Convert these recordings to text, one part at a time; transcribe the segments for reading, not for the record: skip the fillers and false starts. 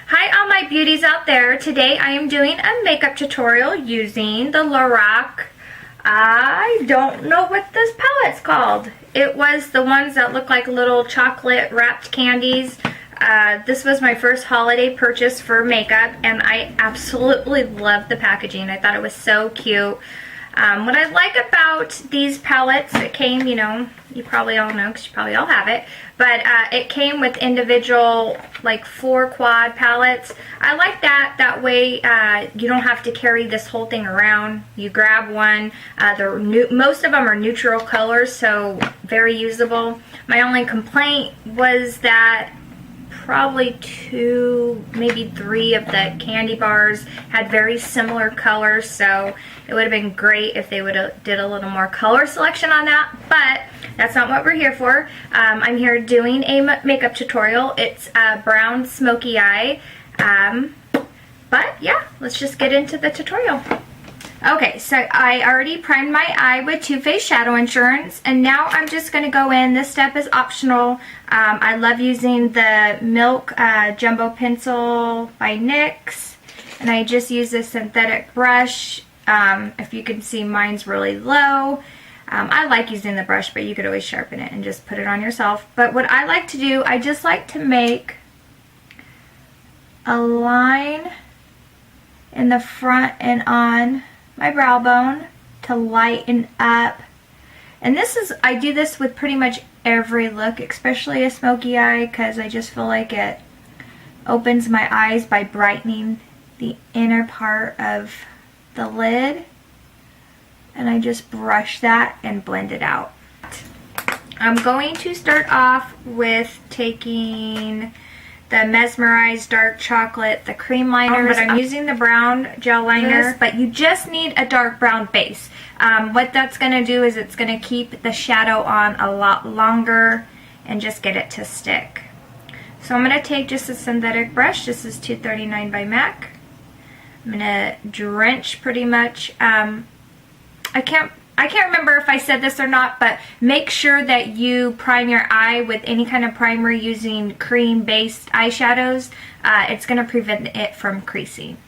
Hi all my beauties out there. Today I am doing a makeup tutorial using the LORAC. I don't know what this palette's called. It was the ones that look like little chocolate wrapped candies. This was my first holiday purchase for makeup and I absolutely loved the packaging. I thought it was so cute. What I like about these palettes, it came, you probably all know because you probably all have it, but it came with individual like 4 quad palettes. I like that. That way you don't have to carry this whole thing around. You grab one. Most of them are neutral colors, so very usable. My only complaint was that probably 2, maybe 3 of the candy bars had very similar colors, so it would have been great if they would have did a little more color selection on that, but that's not what we're here for. I'm here doing a makeup tutorial. It's a brown smoky eye, but yeah, let's just get into the tutorial. Okay, so I already primed my eye with Too Faced Shadow Insurance, and now I'm just going to go in. This step is optional. I love using the Milk Jumbo Pencil by NYX, and I just use a synthetic brush. If you can see, mine's really low. I like using the brush, but you could always sharpen it and just put it on yourself. But what I like to do, I just like to make a line in the front and on my brow bone to lighten up. And I do this with pretty much every look, especially a smoky eye, because I just feel like it opens my eyes by brightening the inner part of the lid. And I just brush that and blend it out. I'm going to start off with taking the Mesmerized Dark Chocolate, the cream liner, but I'm using the brown gel liner, but you just need a dark brown base. What that's going to do is it's going to keep the shadow on a lot longer and just get it to stick. So I'm going to take just a synthetic brush. This is 239 by MAC. I'm going to drench pretty much. I can't remember if I said this or not, but make sure that you prime your eye with any kind of primer using cream-based eyeshadows. It's going to prevent it from creasing.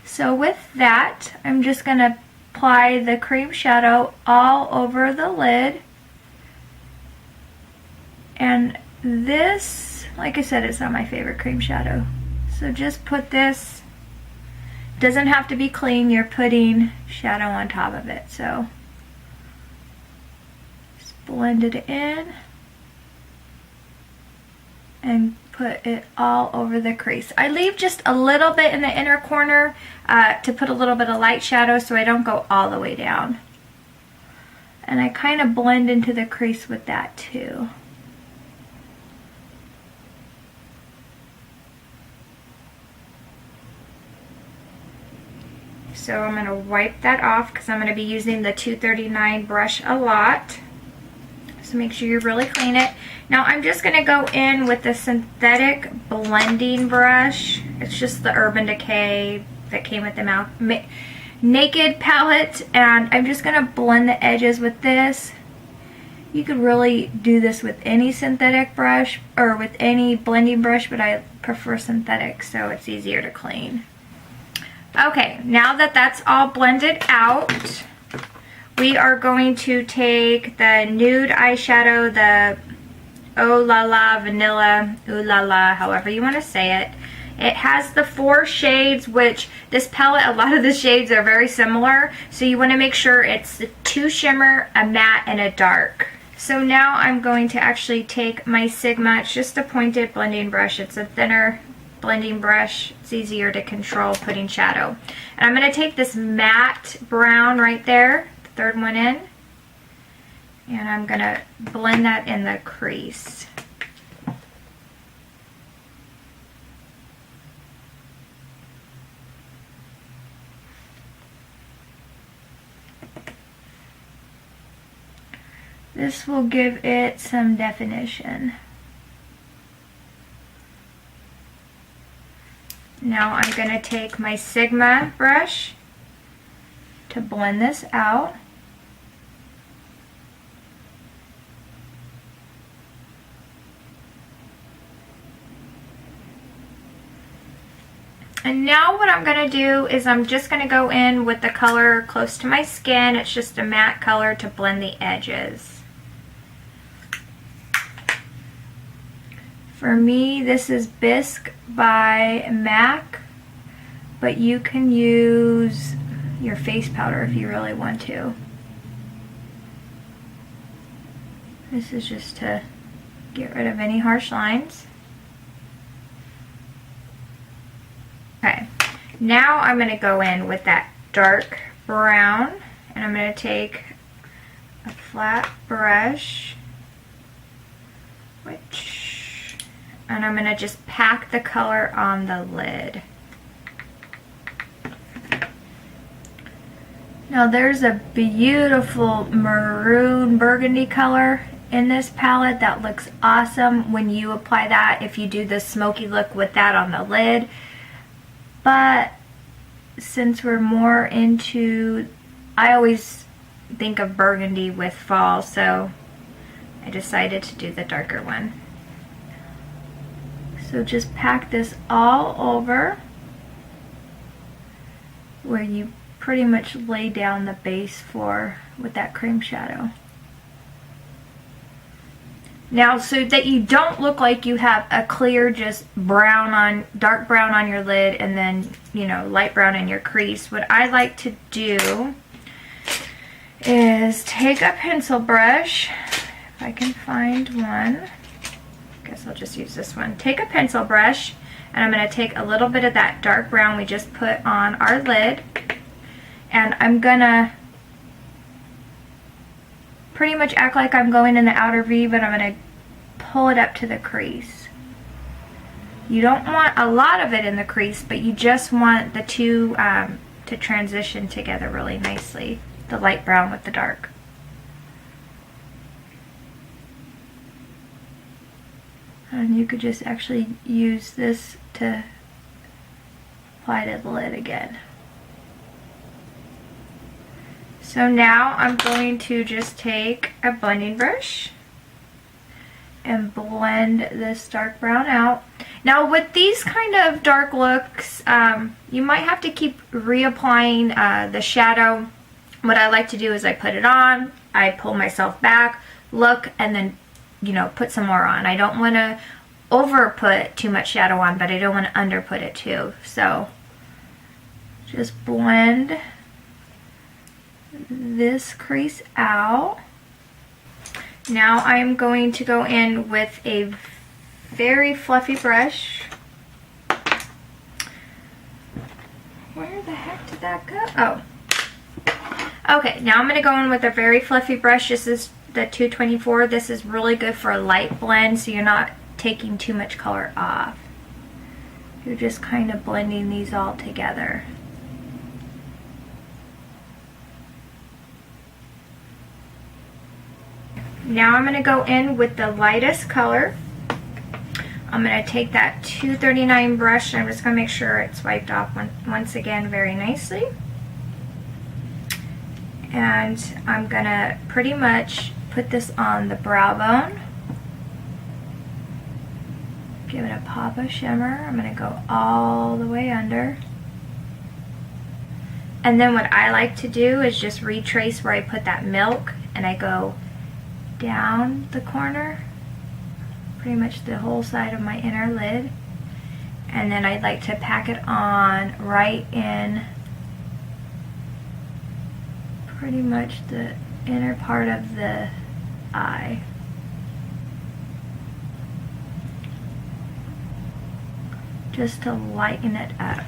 So with that, I'm just going to apply the cream shadow all over the lid. And this, like I said, it's not my favorite cream shadow. So just put this. Doesn't have to be clean, you're putting shadow on top of it. So just blend it in and put it all over the crease. I leave just a little bit in the inner corner to put a little bit of light shadow so I don't go all the way down. And I kind of blend into the crease with that too. So I'm going to wipe that off because I'm going to be using the 239 brush a lot. So make sure you really clean it. Now I'm just going to go in with the synthetic blending brush. It's just the Urban Decay that came with the Naked palette. And I'm just going to blend the edges with this. You could really do this with any synthetic brush or with any blending brush, but I prefer synthetic so it's easier to clean. Okay, now that that's all blended out, we are going to take the nude eyeshadow, the Oh La La Vanilla, Ooh La La, however you want to say it. It has the 4 shades, which this palette, a lot of the shades are very similar, so you want to make sure it's the 2 shimmer, a matte, and a dark. So now I'm going to actually take my Sigma, it's just a pointed blending brush, it's a thinner blending brush. It's easier to control putting shadow. And I'm going to take this matte brown right there, the 3rd one in, and I'm going to blend that in the crease. This will give it some definition. Now I'm going to take my Sigma brush to blend this out. And now what I'm going to do is I'm just going to go in with the color close to my skin. It's just a matte color to blend the edges. For me, this is Bisque by MAC, but you can use your face powder if you really want to. This is just to get rid of any harsh lines. Okay, now I'm going to go in with that dark brown, and I'm going to take a flat brush, and I'm going to just pack the color on the lid. Now there's a beautiful maroon burgundy color in this palette that looks awesome when you apply that, if you do the smoky look with that on the lid. But since we're more into, I always think of burgundy with fall, so I decided to do the darker one. So just pack this all over where you pretty much lay down the base for with that cream shadow. Now, so that you don't look like you have a clear just dark brown on your lid and then, you know, light brown in your crease, what I like to do is take a pencil brush, if I can find one. I guess I'll just use this one. Take a pencil brush, and I'm going to take a little bit of that dark brown we just put on our lid, and I'm going to pretty much act like I'm going in the outer V, but I'm going to pull it up to the crease. You don't want a lot of it in the crease, but you just want the two to transition together really nicely, the light brown with the dark. And you could just actually use this to apply to the lid again. So now I'm going to just take a blending brush and blend this dark brown out. Now with these kind of dark looks, you might have to keep reapplying the shadow. What I like to do is I put it on, I pull myself back, look, and then, you know, put some more on. I don't want to over put too much shadow on, but I don't want to under put it too. So just blend this crease out. Now I'm going to go in with a very fluffy brush. Where the heck did that go? Oh. Okay, now I'm going to go in with a very fluffy brush. This is the 224. This is really good for a light blend, so you're not taking too much color off. You're just kind of blending these all together. Now I'm going to go in with the lightest color. I'm going to take that 239 brush, and I'm just going to make sure it's wiped off once again very nicely. And I'm going to pretty much put this on the brow bone. Give it a pop of shimmer. I'm going to go all the way under. And then what I like to do is just retrace where I put that milk, and I go down the corner, pretty much the whole side of my inner lid, and then I'd like to pack it on right in pretty much the inner part of the eye. Just to lighten it up.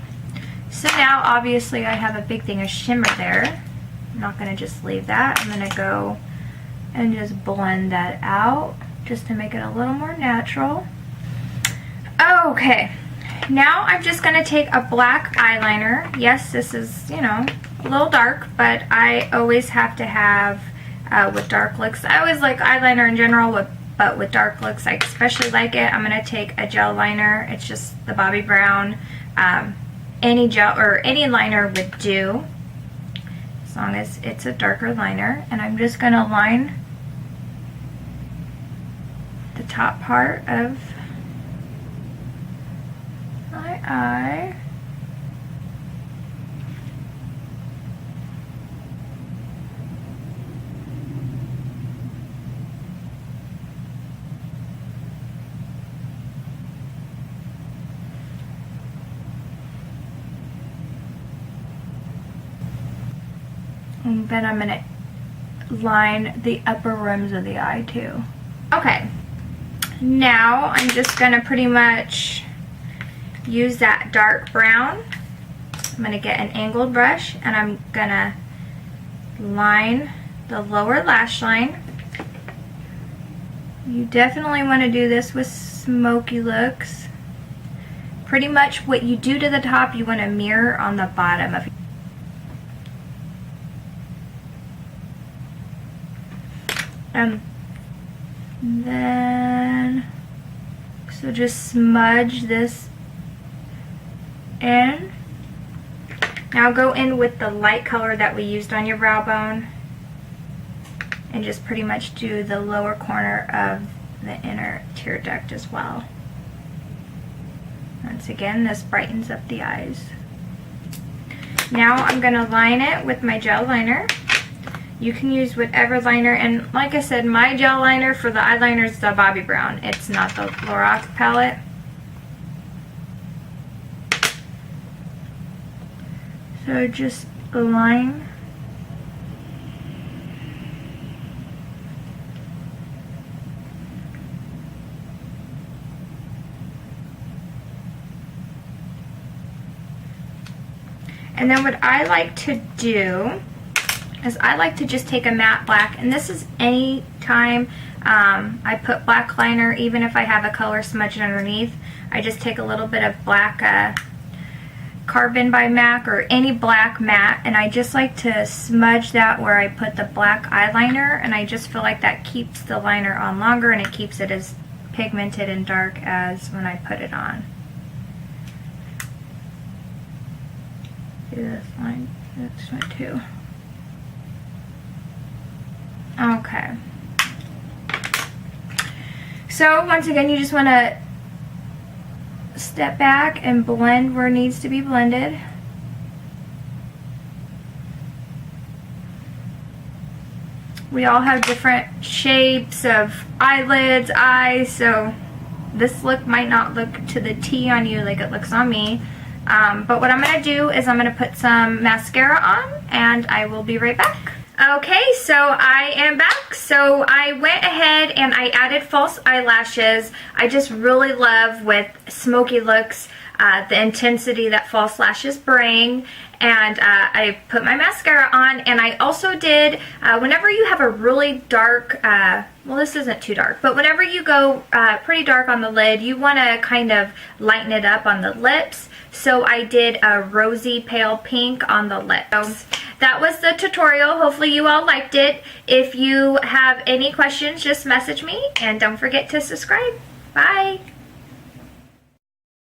So now obviously I have a big thing of shimmer there. I'm not going to just leave that. I'm going to go and just blend that out just to make it a little more natural. Okay, now I'm just going to take a black eyeliner. Yes, this is, you know, a little dark, but I always have to have, with dark looks, I always like eyeliner in general, but with dark looks I especially like it. I'm going to take a gel liner. It's just the Bobbi Brown. Any gel or any liner would do, as long as it's a darker liner. And I'm just going to line the top part of my eye. And then I'm going to line the upper rims of the eye too. Okay, now I'm just going to pretty much use that dark brown. I'm going to get an angled brush and I'm going to line the lower lash line. You definitely want to do this with smoky looks. Pretty much what you do to the top, you want to mirror on the bottom of and then so just smudge this in. Now go in with the light color that we used on your brow bone and just pretty much do the lower corner of the inner tear duct as well. Once again, this brightens up the eyes. Now I'm going to line it with my gel liner. You can use whatever liner, and like I said, my gel liner for the eyeliner is the Bobbi Brown. It's not the LORAC palette. So just line. And then what I like to do is I like to just take a matte black, and this is any time I put black liner, even if I have a color smudged underneath, I just take a little bit of black Carbon by MAC or any black matte, and I just like to smudge that where I put the black eyeliner, and I just feel like that keeps the liner on longer and it keeps it as pigmented and dark as when I put it on. Do this line, this one too. Okay. So once again, you just want to step back and blend where it needs to be blended. We all have different shapes of eyelids, eyes, so this look might not look to the T on you like it looks on me. But what I'm going to do is I'm going to put some mascara on, and I will be right back. Okay, so I am back. So I went ahead and I added false eyelashes. I just really love with smoky looks the intensity that false lashes bring. And I put my mascara on, and I also did, whenever you have a really dark, well, this isn't too dark, but whenever you go pretty dark on the lid, you want to kind of lighten it up on the lips. So I did a rosy pale pink on the lips. So that was the tutorial. Hopefully you all liked it. If you have any questions, just message me, and don't forget to subscribe. Bye!